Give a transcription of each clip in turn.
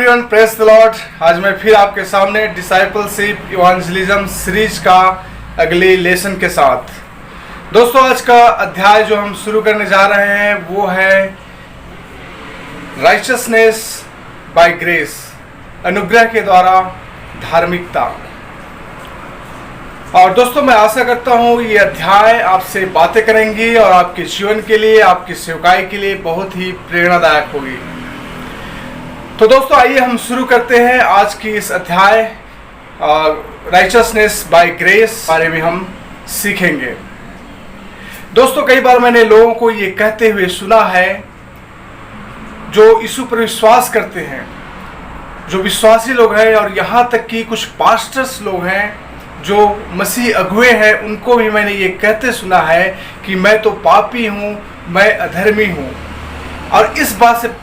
Everyone, praise the Lord. आज मैं फिर आपके सामने डिसाइपलशिप इवेंजलिज्म सीरीज का अगले लेसन के साथ। दोस्तों, आज का अध्याय जो हम शुरू करने जा रहे हैं वो है राइचसनेस बाय ग्रेस, अनुग्रह के द्वारा धार्मिकता। और दोस्तों, मैं आशा करता हूँ ये अध्याय आपसे बातें करेंगी और आपके जीवन के लिए, आपकी सेवकाई के लिए बहुत ही प्रेरणादायक होगी। तो दोस्तों, आइए हम शुरू करते हैं आज की इस अध्याय राइचसनेस बाय ग्रेस बारे में हम सीखेंगे। दोस्तों, कई बार मैंने लोगों को ये कहते हुए सुना है जो यीशु पर विश्वास करते हैं, जो विश्वासी लोग हैं, और यहाँ तक कि कुछ पास्टर्स लोग हैं जो मसीह अगुए हैं, उनको भी मैंने ये कहते सुना है कि मैं तो पापी हूँ, मैं अधर्मी हूँ। और इस बात से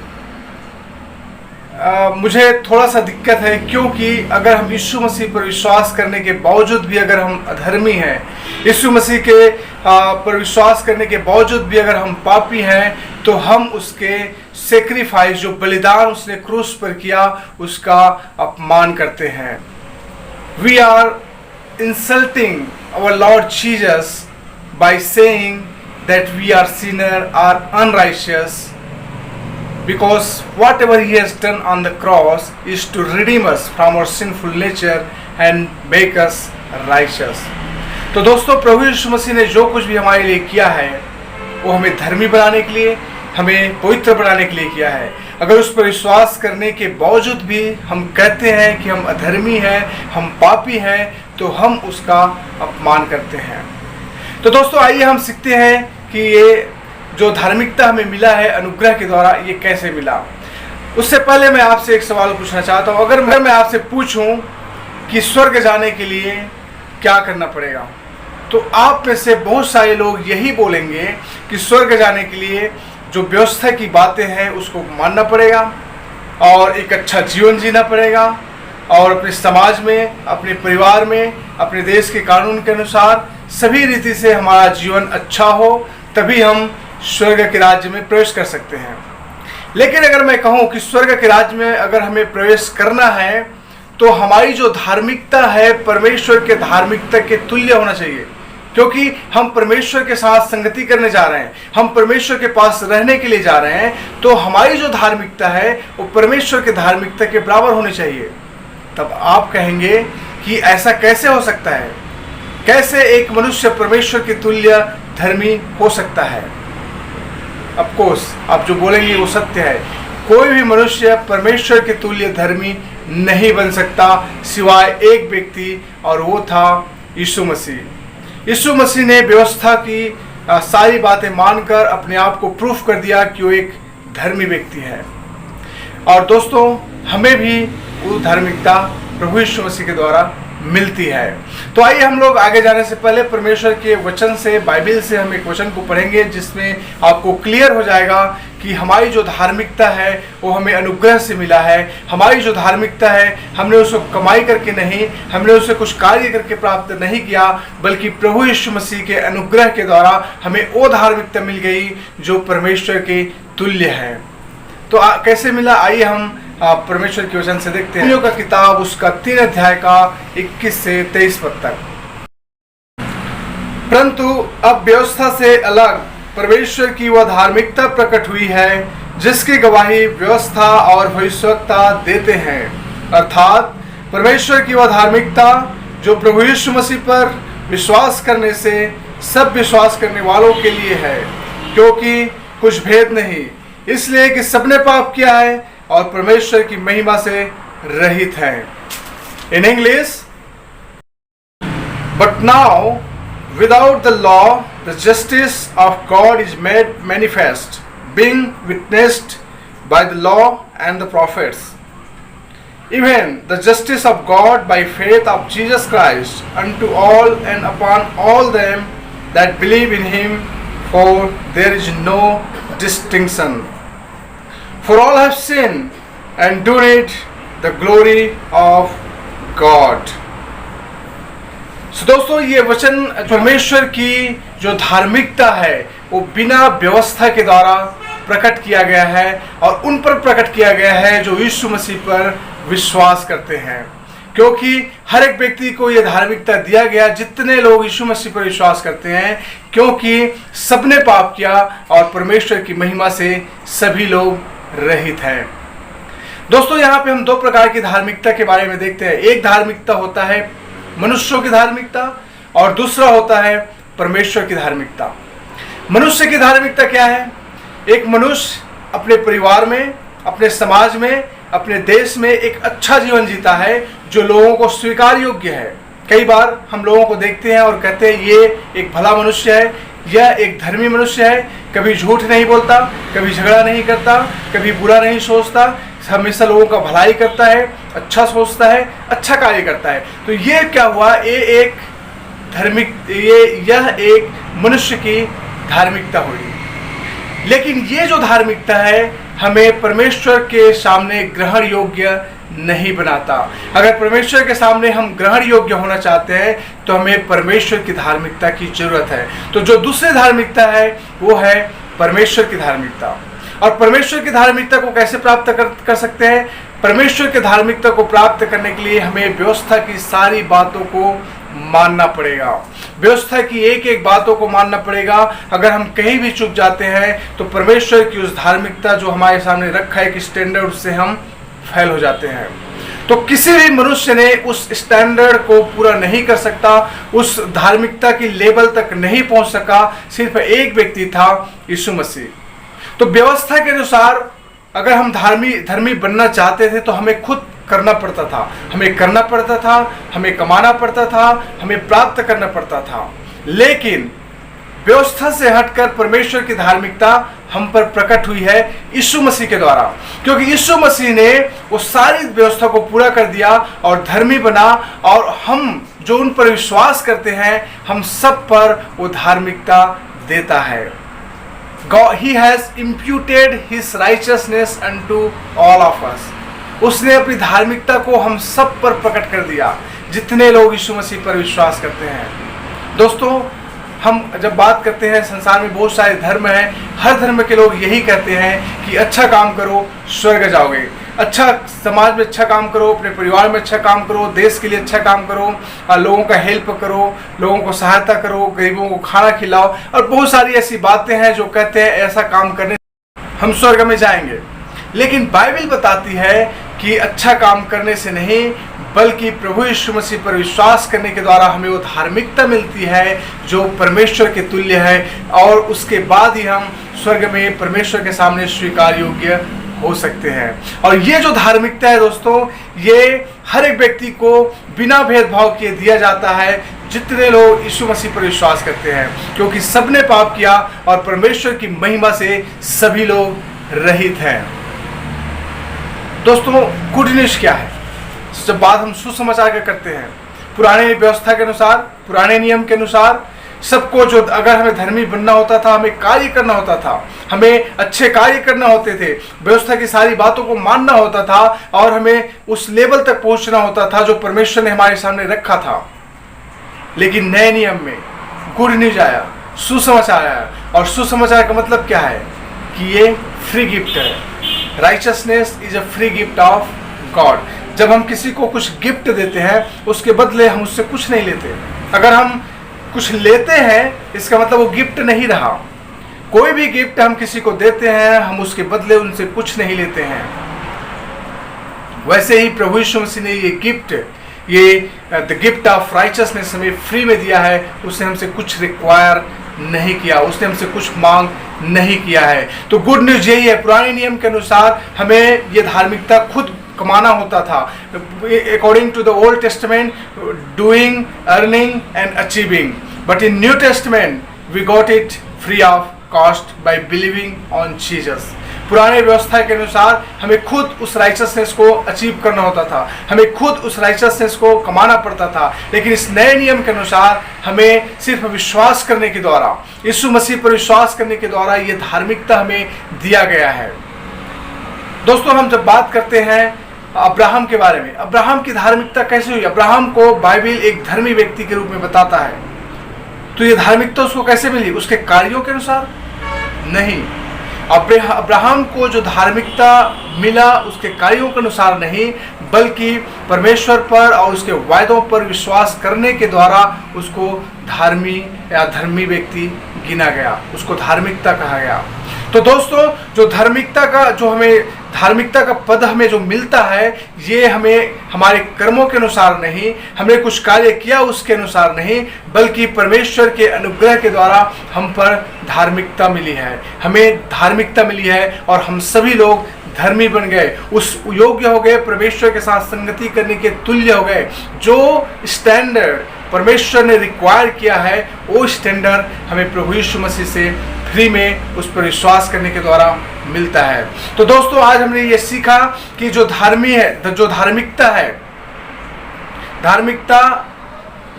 मुझे थोड़ा सा दिक्कत है, क्योंकि अगर हम यीशु मसीह पर विश्वास करने के बावजूद भी अगर हम अधर्मी हैं, यीशु मसीह के पर विश्वास करने के बावजूद भी अगर हम पापी हैं, तो हम उसके सेक्रीफाइस, जो बलिदान उसने क्रूस पर किया, उसका अपमान करते हैं। We are insulting our Lord Jesus by saying that we are sinner or unrighteous, because whatever he has done on the cross is to redeem us from our sinful nature and make us righteous। तो दोस्तों, प्रभु यीशु मसीह ने जो कुछ भी हमारे लिए किया है वो हमें धर्मी बनाने के लिए, हमें पवित्र बनाने के लिए किया है। अगर उस पर विश्वास करने के बावजूद भी हम कहते हैं कि हम अधर्मी हैं, हम पापी हैं, तो हम उसका अपमान करते हैं। तो दोस्तों, आइए हम सीखते हैं कि ये जो धार्मिकता हमें मिला है अनुग्रह के द्वारा, ये कैसे मिला। उससे पहले मैं आपसे एक सवाल पूछना चाहता हूँ। अगर मैं आपसे पूछूं कि स्वर्ग जाने के लिए क्या करना पड़ेगा, तो आप में से बहुत सारे लोग यही बोलेंगे कि स्वर्ग जाने के लिए जो व्यवस्था की बातें हैं उसको मानना पड़ेगा, और एक अच्छा जीवन जीना पड़ेगा, और अपने समाज में, अपने परिवार में, अपने देश के कानून के अनुसार सभी रीति से हमारा जीवन अच्छा हो, तभी हम स्वर्ग के राज्य में प्रवेश कर सकते हैं। लेकिन अगर मैं कहूँ कि स्वर्ग के राज्य में अगर हमें प्रवेश करना है, तो हमारी जो धार्मिकता है परमेश्वर के धार्मिकता के तुल्य होना चाहिए, क्योंकि हम परमेश्वर के साथ संगति करने जा रहे हैं, हम परमेश्वर के पास रहने के लिए जा रहे हैं। तो हमारी जो धार्मिकता है वो परमेश्वर के धार्मिकता के बराबर होनी चाहिए। तब आप कहेंगे कि ऐसा कैसे हो सकता है, कैसे एक मनुष्य परमेश्वर के तुल्य धर्मी हो सकता है। ऑफ कोर्स आप जो बोलेंगे वो सत्य है, कोई भी मनुष्य परमेश्वर के तुल्य धर्मी नहीं बन सकता सिवाय एक व्यक्ति, और वो था यीशु मसीह। यीशु मसीह ने व्यवस्था की सारी बातें मानकर अपने आप को प्रूफ कर दिया कि वो एक धर्मी व्यक्ति है। और दोस्तों, हमें भी वो धार्मिकता प्रभु यीशु मसीह के द्वारा मिलती है। तो आइए हम लोग आगे जाने से पहले परमेश्वर के वचन से, बाइबल से हम एक वचन को पढ़ेंगे, जिसमें आपको क्लियर हो जाएगा कि हमारी जो धार्मिकता है वो हमें अनुग्रह से मिला है। हमारी जो धार्मिकता है हमने उसको कमाई करके नहीं, हमने उसे कुछ कार्य करके प्राप्त नहीं किया, बल्कि प्रभु यीशु मसीह के अनुग्रह के द्वारा हमें वो धार्मिकता मिल गई जो परमेश्वर के तुल्य है। तो कैसे मिला, आइए हम परमेश्वर के वचन से देखते हैं। का किताब उसका 3 अध्याय का 21 से 23 पद तक। परंतु अब व्यवस्था से अलग परमेश्वर की वह धार्मिकता प्रकट हुई है जिसकी गवाही व्यवस्था और भविष्यवक्ता देते हैं, अर्थात परमेश्वर की वह धार्मिकता जो प्रभु यीशु मसीह पर विश्वास करने से सब विश्वास करने वालों के लिए है, क्योंकि कुछ भेद नहीं, इसलिए कि सबने पाप किया है और परमेश्वर की महिमा से रहित है। In English, but now without the law the justice of God is made manifest, being witnessed by the law and the prophets, even the justice of God by faith of Jesus Christ unto all and upon all them that believe in him, for there is no distinction, for all have sinned and do need the glory of God। दोस्तों, ये वचन परमेश्वर की जो धार्मिकता है वो बिना व्यवस्था के द्वारा प्रकट किया गया है और उन पर प्रकट किया गया है जो यीशु मसीह पर विश्वास करते हैं। क्योंकि हर एक व्यक्ति को यह धार्मिकता दिया गया जितने लोग यीशु मसीह पर विश्वास करते हैं, क्योंकि सबने पाप किया और परमेश्वर की महिमा से सभी लोग रहित हैं। दोस्तों, यहाँ पे हम दो प्रकार की धार्मिकता के बारे में देखते हैं। एक धार्मिकता होता है मनुष्यों की धार्मिकता और दूसरा होता है परमेश्वर की धार्मिकता। मनुष्य की धार्मिकता क्या है? एक मनुष्य अपने परिवार में, अपने समाज में, अपने देश में एक अच्छा जीवन जीता है जो लोगों को स्वीकार योग्य है। कई बार हम लोगों को देखते हैं और कहते हैं ये एक भला मनुष्य है, यह एक धर्मी मनुष्य है, कभी झूठ नहीं बोलता, कभी झगड़ा नहीं करता, कभी बुरा नहीं सोचता, हमेशा लोगों का भलाई करता है, अच्छा सोचता है, अच्छा कार्य करता है। तो ये क्या हुआ? यह एक मनुष्य की धार्मिकता हुई। लेकिन ये जो धार्मिकता है हमें परमेश्वर के सामने ग्रहण योग्य नहीं बनाता। अगर परमेश्वर के सामने हम ग्रहण योग्य होना चाहते हैं तो हमें परमेश्वर की धार्मिकता की जरूरत है। तो जो दूसरी धार्मिकता है वो है परमेश्वर की धार्मिकता। और परमेश्वर की धार्मिकता को कैसे प्राप्त कर सकते हैं? परमेश्वर की धार्मिकता को प्राप्त करने के लिए हमें व्यवस्था की सारी बातों को मानना पड़ेगा। व्यवस्था की एक एक बातों को मानना पड़ेगा। अगर हम कहीं भी चूक जाते हैं तो परमेश्वर की उस धार्मिकता जो हमारे सामने रखा है कि स्टैंडर्ड, उससे हम फेल हो जाते हैं। तो किसी भी मनुष्य ने उस स्टैंडर्ड को पूरा नहीं कर सकता, उस धार्मिकता की लेवल तक नहीं पहुंच सका। सिर्फ एक व्यक्ति था, यीशु मसीह। तो व्यवस्था के अनुसार अगर हम धर्मी बनना चाहते थे तो हमें खुद करना पड़ता था, हमें करना पड़ता था, हमें कमाना पड़ता था, हमें प्राप्त करना पड़ता था। लेकिन व्यवस्था से हटकर परमेश्वर की धार्मिकता हम पर प्रकट हुई है यीशु मसीह के द्वारा, क्योंकि यीशु मसीह ने वो सारी व्यवस्था को पूरा कर दिया और धर्मी बना। और हम जो उन पर विश्वास करते हैं हम सब पर वो धार्मिकता देता है। God, he has imputed his righteousness unto all of us. उसने अपनी धार्मिकता को हम सब पर प्रकट कर दिया जितने लोग यीशु मसीह पर विश्वास करते हैं। दोस्तों, हम जब बात करते हैं, संसार में बहुत सारे धर्म हैं, हर धर्म के लोग यही कहते हैं कि अच्छा काम करो स्वर्ग जाओगे, अच्छा समाज में अच्छा काम करो, अपने परिवार में अच्छा काम करो, देश के लिए अच्छा काम करो, लोगों का हेल्प करो, लोगों को सहायता करो, गरीबों को खाना खिलाओ, और बहुत सारी ऐसी बातें हैं जो कहते हैं ऐसा काम करने हम स्वर्ग में जाएंगे। लेकिन बाइबल बताती है कि अच्छा काम करने से नहीं, बल्कि प्रभु यीशु मसीह पर विश्वास करने के द्वारा हमें वो धार्मिकता मिलती है जो परमेश्वर के तुल्य है, और उसके बाद ही हम स्वर्ग में परमेश्वर के सामने स्वीकार योग्य हो सकते हैं। और ये जो धार्मिकता है दोस्तों, ये हर एक व्यक्ति को बिना भेदभाव किए दिया जाता है जितने लोग यीशु मसीह पर विश्वास करते हैं, क्योंकि सबने पाप किया और परमेश्वर की महिमा से सभी लोग रहित हैं। दोस्तों, गुड न्यूज़ क्या है? जब बात हम सुसमाचार का करते हैं, पुराने व्यवस्था के अनुसार, पुराने नियम के अनुसार सबको, जो अगर हमें धर्मी बनना होता था, हमें कार्य करना होता था, हमें अच्छे कार्य करना होते थे, व्यवस्था की सारी बातों को मानना होता था और हमें उस लेवल तक पहुंचना होता था जो परमेश्वर ने हमारे सामने रखा था। लेकिन नए नियम में गुड न्यूज आया, सुसमाचार आया, और सुसमाचार का मतलब क्या है कि ये फ्री गिफ्ट है। Richness is a free gift of God. जब हम किसी को कुछ गिफ्ट देते हैं उसके बदले हम उससे कुछ नहीं लेते। अगर हम कुछ लेते हैं इसका मतलब वो गिफ्ट नहीं रहा। कोई भी गिफ्ट हम किसी को देते हैं, हम उसके बदले उनसे कुछ नहीं लेते हैं। वैसे ही प्रभु यीशु मसीह ने ये गिफ्ट, ये द गिफ्ट ऑफ राइचसनेस हमें फ्री में दिया है। उसने हमसे कुछ रिक्वायर नहीं किया, उसने हमसे कुछ मांग नहीं किया है। तो गुड न्यूज यही है, पुराने नियम के अनुसार हमें ये धार्मिकता खुद कमाना होता था। According to the Old Testament, doing, earning and achieving, but in New Testament we got it free of cost by believing on Jesus. पुराने व्यवस्था के अनुसार हमें खुद उस राइचसनेस को अचीव करना होता था, हमें खुद उस राइचसनेस को कमाना पड़ता था। लेकिन इस नए नियम के अनुसार हमें सिर्फ विश्वास करने के द्वारा, यीशु मसीह पर विश्वास करने के द्वारा ये धार्मिकता हमें दिया गया है। दोस्तों, हम जब बात करते हैं अब्राहम के बारे में, अब्राहम की धार्मिकता कैसे हुई? अब्राहम को बाइबल एक धर्मी व्यक्ति के रूप में बताता है। तो ये धार्मिकता उसको कैसे मिली? उसके कार्यों के अनुसार नहीं, अब्राहम को जो धार्मिकता मिला उसके कार्यों के अनुसार नहीं, बल्कि परमेश्वर पर और उसके वायदों पर विश्वास करने के द्वारा उसको धर्मी व्यक्ति गिना गया, उसको धार्मिकता कहा गया। तो दोस्तों, जो धार्मिकता का पद हमें जो मिलता है, ये हमें हमारे कर्मों के अनुसार नहीं, हमने कुछ कार्य किया उसके अनुसार नहीं, बल्कि परमेश्वर के अनुग्रह के द्वारा हम पर धार्मिकता मिली है, हमें धार्मिकता मिली है और हम सभी लोग धर्मी बन गए, उस योग्य हो गए, परमेश्वर के साथ संगति करने के तुल्य हो गए। जो स्टैंडर्ड परमेश्वर ने रिक्वायर किया है, वो स्टैंडर्ड हमें प्रभु यीशु मसीह से फ्री में उस पर विश्वास करने के द्वारा मिलता है। तो दोस्तों, आज हमने ये सीखा कि जो धार्मिकता है, धार्मिकता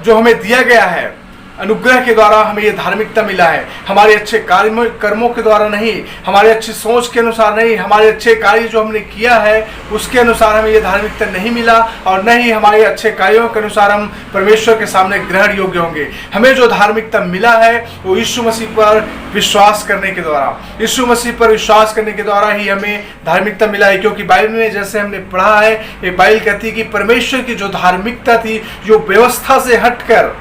जो हमें दिया गया है अनुग्रह के द्वारा, हमें ये धार्मिकता मिला है, हमारे अच्छे कर्मों के द्वारा नहीं, हमारे अच्छी सोच के अनुसार नहीं, हमारे अच्छे कार्य जो हमने किया है उसके अनुसार हमें ये धार्मिकता नहीं मिला, और न ही हमारे अच्छे कार्यों के अनुसार हम परमेश्वर के सामने ग्रहण योग्य होंगे। हमें जो धार्मिकता मिला है वो यीशु मसीह पर विश्वास करने के द्वारा, यीशु मसीह पर विश्वास करने के द्वारा ही हमें धार्मिकता मिला है। क्योंकि बाइबल में जैसे हमने पढ़ा है, ये बाइबल कहती है कि परमेश्वर की जो धार्मिकता थी, जो व्यवस्था से हटकर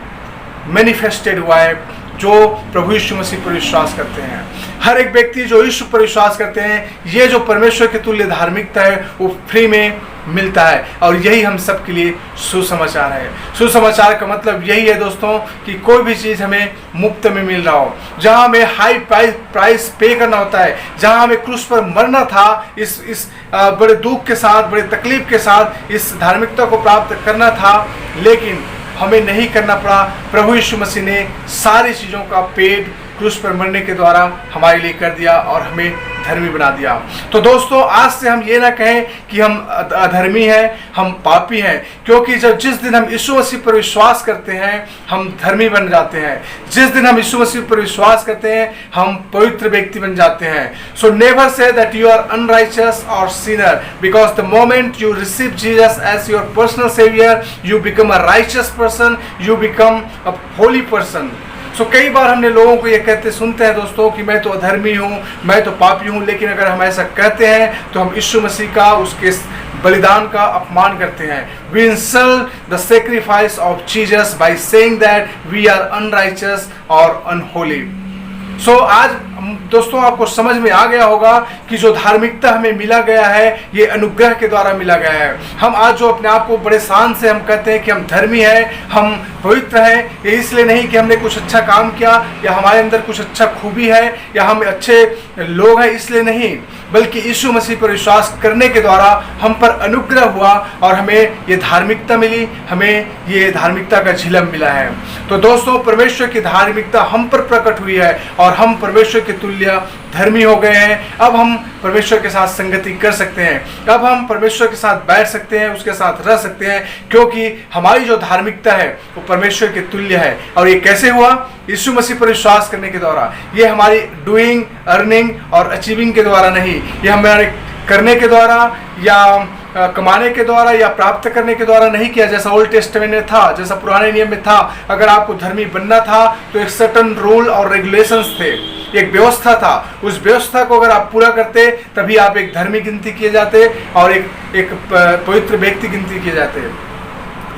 मैनिफेस्टेड हुआ है, जो प्रभु यीशु मसीह पर विश्वास करते हैं। हर एक व्यक्ति जो यीशु पर विश्वास करते हैं, ये जो परमेश्वर के तुल्य धार्मिकता है वो फ्री में मिलता है, और यही हम सब के लिए सुसमाचार है। सुसमाचार का मतलब यही है दोस्तों कि कोई भी चीज़ हमें मुफ्त में मिल रहा हो, जहाँ हमें हाई प्राइस पे करना होता है, जहाँ हमें क्रूस पर मरना था, इस बड़े दुख के साथ, बड़े तकलीफ के साथ इस धार्मिकता को प्राप्त करना था, लेकिन हमें नहीं करना पड़ा। प्रभु यीशु मसीह ने सारी चीज़ों का पेड क्रूस पर मरने के द्वारा हमारे लिए कर दिया और हमें धर्मी बना दिया। तो दोस्तों, आज से हम ये ना कहें कि हम अधर्मी हैं, हम पापी हैं, क्योंकि जिस दिन हम यीशु मसीह पर विश्वास करते हैं हम धर्मी बन जाते हैं। जिस दिन हम यीशु मसीह पर विश्वास करते हैं हम पवित्र व्यक्ति बन जाते हैं। So never say that you are unrighteous और sinner, because the moment you receive Jesus as your personal saviour, you become a righteous person, you become a holy person. So कई बार हमने लोगों को ये कहते सुनते हैं दोस्तों कि मैं तो अधर्मी हूँ, मैं तो पापी हूँ, लेकिन अगर हम ऐसा कहते हैं तो हम यीशु मसीह का, उसके बलिदान का अपमान करते हैं। We insult the sacrifice of Jesus by saying that we are unrighteous or unholy. सो आज दोस्तों आपको समझ में आ गया होगा कि जो धार्मिकता हमें मिला गया है ये अनुग्रह के द्वारा मिला गया है। हम आज जो अपने आप को बड़े शान से हम कहते हैं कि हम धर्मी हैं, हम पवित्र हैं, ये इसलिए नहीं कि हमने कुछ अच्छा काम किया या हमारे अंदर कुछ अच्छा खूबी है या हम अच्छे लोग हैं, इसलिए नहीं, बल्कि यीशु मसीह पर विश्वास करने के द्वारा हम पर अनुग्रह हुआ और हमें ये धार्मिकता मिली, हमें ये धार्मिकता का झिलम मिला है। तो दोस्तों, परमेश्वर की धार्मिकता हम पर प्रकट हुई है और हम परमेश्वर के तुल्य धर्मी हो गए हैं। अब हम परमेश्वर के साथ संगति कर सकते हैं, अब हम परमेश्वर के साथ बैठ सकते हैं, उसके साथ रह सकते हैं, क्योंकि हमारी जो धार्मिकता है वो परमेश्वर के तुल्य है। और ये कैसे हुआ? यीशु मसीह पर विश्वास करने के द्वारा। ये हमारी डूइंग, अर्निंग और अचीविंग के द्वारा नहीं, ये हमारे करने के द्वारा या कमाने के द्वारा या प्राप्त करने के द्वारा नहीं किया, जैसा ओल्ड टेस्टामेंट में था, जैसा पुराने नियम में था। अगर आपको धर्मी बनना था तो एक सर्टन रूल और रेगुलेशंस थे, एक व्यवस्था था, उस व्यवस्था को अगर आप पूरा करते तभी आप एक धर्मी गिनती किए जाते और एक पवित्र व्यक्ति गिनती किए जाते।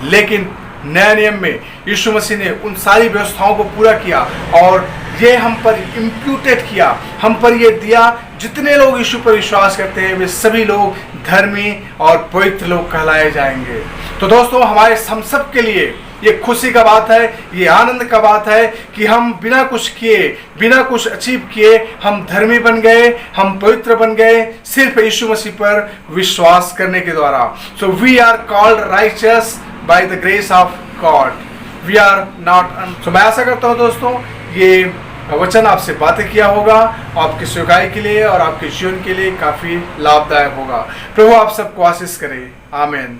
लेकिन नया नियम में यीशु मसीह ने उन सारी व्यवस्थाओं को पूरा किया और ये हम पर इम्प्यूटेड किया, हम पर ये दिया, जितने लोग यीशु पर विश्वास करते हैं वे सभी लोग धर्मी और पवित्र लोग कहलाए जाएंगे। तो दोस्तों, हम सब के लिए ये खुशी का बात है, ये आनंद का बात है कि हम बिना कुछ किए, बिना कुछ अचीव किए हम धर्मी बन गए, हम पवित्र बन गए, सिर्फ यीशु मसीह पर विश्वास करने के द्वारा। So we are called righteous by the grace of God, we are not. So मैं आशा करता हूँ दोस्तों ये वचन आपसे बातें किया होगा, आपकी सेवकाई के लिए और आपके जीवन के लिए काफ़ी लाभदायक होगा। प्रभु आप सबको आशीष करे। आमीन।